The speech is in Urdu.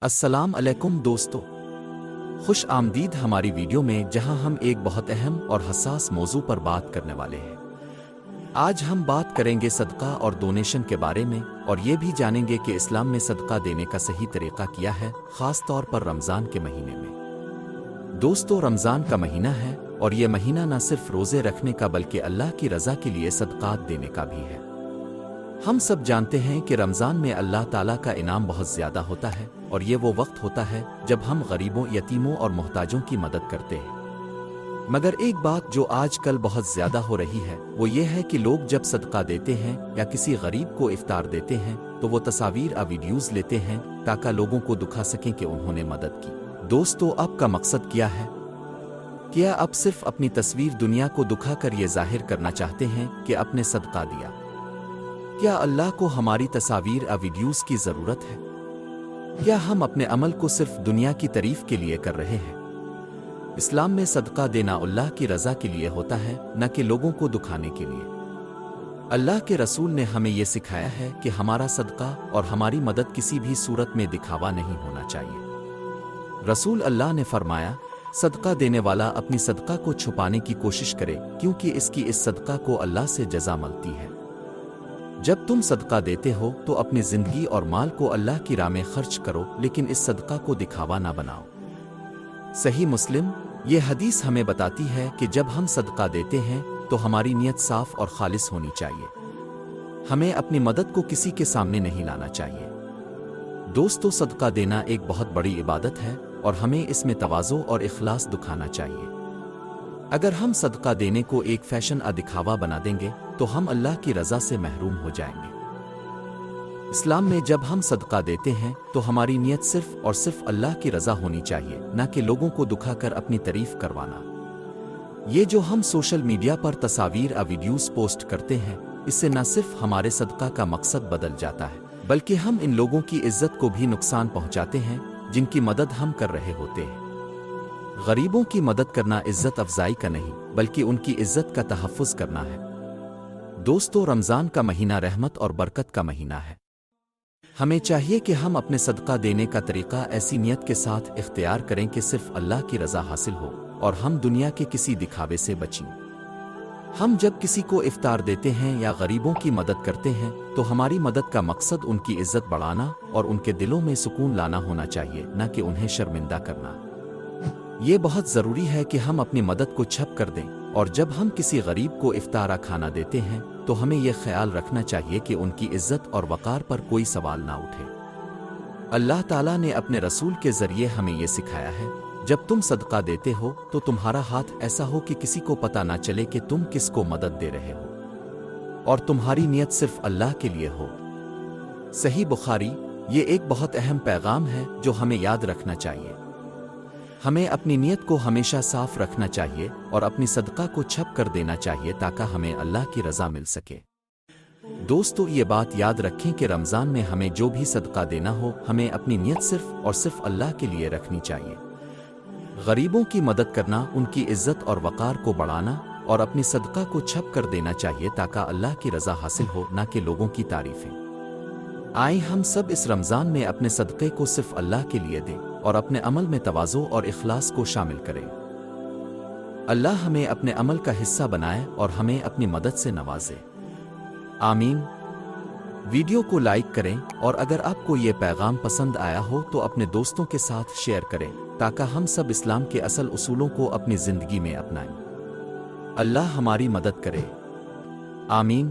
السلام علیکم دوستو، خوش آمدید ہماری ویڈیو میں، جہاں ہم ایک بہت اہم اور حساس موضوع پر بات کرنے والے ہیں۔ آج ہم بات کریں گے صدقہ اور ڈونیشن کے بارے میں، اور یہ بھی جانیں گے کہ اسلام میں صدقہ دینے کا صحیح طریقہ کیا ہے، خاص طور پر رمضان کے مہینے میں۔ دوستو، رمضان کا مہینہ ہے، اور یہ مہینہ نہ صرف روزے رکھنے کا بلکہ اللہ کی رضا کے لیے صدقات دینے کا بھی ہے۔ ہم سب جانتے ہیں کہ رمضان میں اللہ تعالیٰ کا انعام بہت زیادہ ہوتا ہے، اور یہ وہ وقت ہوتا ہے جب ہم غریبوں، یتیموں اور محتاجوں کی مدد کرتے ہیں۔ مگر ایک بات جو آج کل بہت زیادہ ہو رہی ہے وہ یہ ہے کہ لوگ جب صدقہ دیتے ہیں یا کسی غریب کو افطار دیتے ہیں تو وہ تصاویر اور ویڈیوز لیتے ہیں تاکہ لوگوں کو دکھا سکیں کہ انہوں نے مدد کی۔ دوستو، آپ کا مقصد کیا ہے؟ کیا آپ صرف اپنی تصویر دنیا کو دکھا کر یہ ظاہر کرنا چاہتے ہیں کہ آپ نے صدقہ دیا؟ کیا اللہ کو ہماری تصاویر اور ویڈیوز کی ضرورت ہے؟ کیا ہم اپنے عمل کو صرف دنیا کی تعریف کے لیے کر رہے ہیں؟ اسلام میں صدقہ دینا اللہ کی رضا کے لیے ہوتا ہے، نہ کہ لوگوں کو دکھانے کے لیے۔ اللہ کے رسول نے ہمیں یہ سکھایا ہے کہ ہمارا صدقہ اور ہماری مدد کسی بھی صورت میں دکھاوا نہیں ہونا چاہیے۔ رسول اللہ نے فرمایا، صدقہ دینے والا اپنی صدقہ کو چھپانے کی کوشش کرے، کیونکہ اس صدقہ کو اللہ سے جزا ملتی ہے۔ جب تم صدقہ دیتے ہو تو اپنی زندگی اور مال کو اللہ کی راہ میں خرچ کرو، لیکن اس صدقہ کو دکھاوا نہ بناؤ۔ صحیح مسلم، یہ حدیث ہمیں بتاتی ہے کہ جب ہم صدقہ دیتے ہیں تو ہماری نیت صاف اور خالص ہونی چاہیے۔ ہمیں اپنی مدد کو کسی کے سامنے نہیں لانا چاہیے۔ دوستو، صدقہ دینا ایک بہت بڑی عبادت ہے، اور ہمیں اس میں تواضع اور اخلاص دکھانا چاہیے۔ اگر ہم صدقہ دینے کو ایک فیشن اور دکھاوا بنا دیں گے تو ہم اللہ کی رضا سے محروم ہو جائیں گے۔ اسلام میں جب ہم صدقہ دیتے ہیں تو ہماری نیت صرف اور صرف اللہ کی رضا ہونی چاہیے، نہ کہ لوگوں کو دکھا کر اپنی تعریف کروانا۔ یہ جو ہم سوشل میڈیا پر تصاویر اور ویڈیوز پوسٹ کرتے ہیں، اس سے نہ صرف ہمارے صدقہ کا مقصد بدل جاتا ہے، بلکہ ہم ان لوگوں کی عزت کو بھی نقصان پہنچاتے ہیں جن کی مدد ہم کر رہے ہوتے ہیں۔ غریبوں کی مدد کرنا عزت افزائی کا نہیں، بلکہ ان کی عزت کا تحفظ کرنا ہے۔ دوستو، رمضان کا مہینہ رحمت اور برکت کا مہینہ ہے۔ ہمیں چاہیے کہ ہم اپنے صدقہ دینے کا طریقہ ایسی نیت کے ساتھ اختیار کریں کہ صرف اللہ کی رضا حاصل ہو، اور ہم دنیا کے کسی دکھاوے سے بچیں۔ ہم جب کسی کو افطار دیتے ہیں یا غریبوں کی مدد کرتے ہیں تو ہماری مدد کا مقصد ان کی عزت بڑھانا اور ان کے دلوں میں سکون لانا ہونا چاہیے، نہ کہ انہیں شرمندہ کرنا۔ یہ بہت ضروری ہے کہ ہم اپنی مدد کو چھپ کر دیں، اور جب ہم کسی غریب کو افطارہ کھانا دیتے ہیں تو ہمیں یہ خیال رکھنا چاہیے کہ ان کی عزت اور وقار پر کوئی سوال نہ اٹھے۔ اللہ تعالیٰ نے اپنے رسول کے ذریعے ہمیں یہ سکھایا ہے، جب تم صدقہ دیتے ہو تو تمہارا ہاتھ ایسا ہو کہ کسی کو پتہ نہ چلے کہ تم کس کو مدد دے رہے ہو، اور تمہاری نیت صرف اللہ کے لیے ہو۔ صحیح بخاری۔ یہ ایک بہت اہم پیغام ہے جو ہمیں یاد رکھنا چاہیے۔ ہمیں اپنی نیت کو ہمیشہ صاف رکھنا چاہیے اور اپنی صدقہ کو چھپ کر دینا چاہیے تاکہ ہمیں اللہ کی رضا مل سکے۔ دوستو، یہ بات یاد رکھیں کہ رمضان میں ہمیں جو بھی صدقہ دینا ہو، ہمیں اپنی نیت صرف اور صرف اللہ کے لیے رکھنی چاہیے۔ غریبوں کی مدد کرنا، ان کی عزت اور وقار کو بڑھانا، اور اپنی صدقہ کو چھپ کر دینا چاہیے تاکہ اللہ کی رضا حاصل ہو، نہ کہ لوگوں کی تعریفیں۔ آئیں ہم سب اس رمضان میں اپنے صدقے کو صرف اللہ کے لیے دیں اور اپنے عمل میں تواضع اور اخلاص کو شامل کریں۔ اللہ ہمیں اپنے عمل کا حصہ بنائے اور ہمیں اپنی مدد سے نوازے۔ آمین۔ ویڈیو کو لائک کریں، اور اگر آپ کو یہ پیغام پسند آیا ہو تو اپنے دوستوں کے ساتھ شیئر کریں تاکہ ہم سب اسلام کے اصل اصولوں کو اپنی زندگی میں اپنائیں۔ اللہ ہماری مدد کرے۔ آمین۔